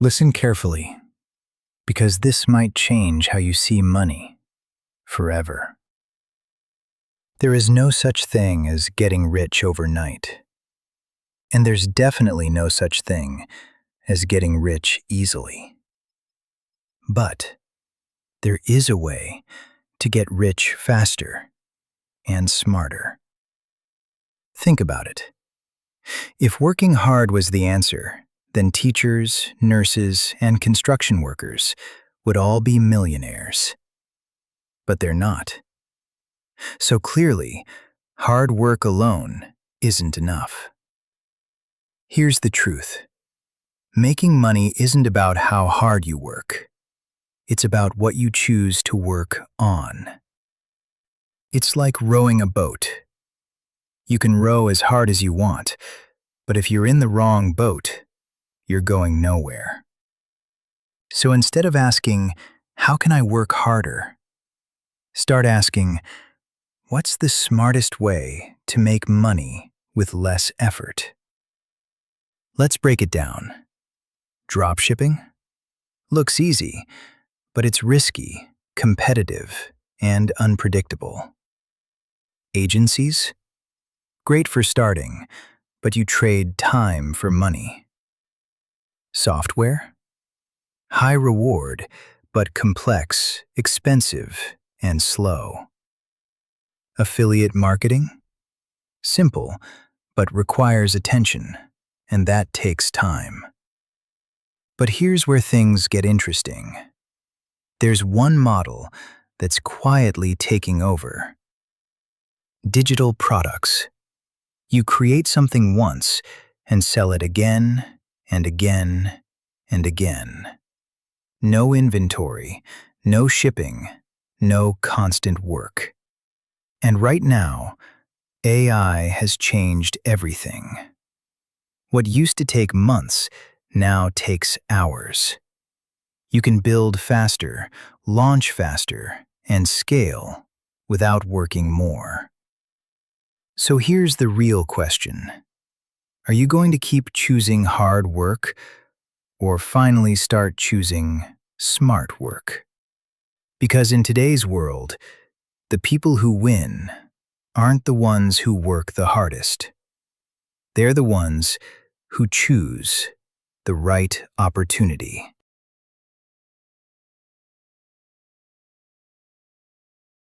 Listen carefully, because this might change how you see money forever. There is no such thing as getting rich overnight, and there's definitely no such thing as getting rich easily. But there is a way to get rich faster and smarter. Think about it. If working hard was the answer, then teachers, nurses, and construction workers would all be millionaires. But they're not. So clearly, hard work alone isn't enough. Here's the truth. Making money isn't about how hard you work. It's about what you choose to work on. It's like rowing a boat. You can row as hard as you want, but if you're in the wrong boat, you're going nowhere. So instead of asking, how can I work harder? Start asking, what's the smartest way to make money with less effort? Let's break it down. Dropshipping? Looks easy, but it's risky, competitive, and unpredictable. Agencies? Great for starting, but you trade time for money. Software? High reward, but complex, expensive, and slow. Affiliate marketing? Simple, but requires attention, and that takes time. But here's where things get interesting. There's one model that's quietly taking over. Digital products. You create something once and sell it again and again and again. No inventory, no shipping, no constant work. And right now, AI has changed everything. What used to take months now takes hours. You can build faster, launch faster, and scale without working more. So here's the real question. Are you going to keep choosing hard work, or finally start choosing smart work? Because in today's world, the people who win aren't the ones who work the hardest. They're the ones who choose the right opportunity.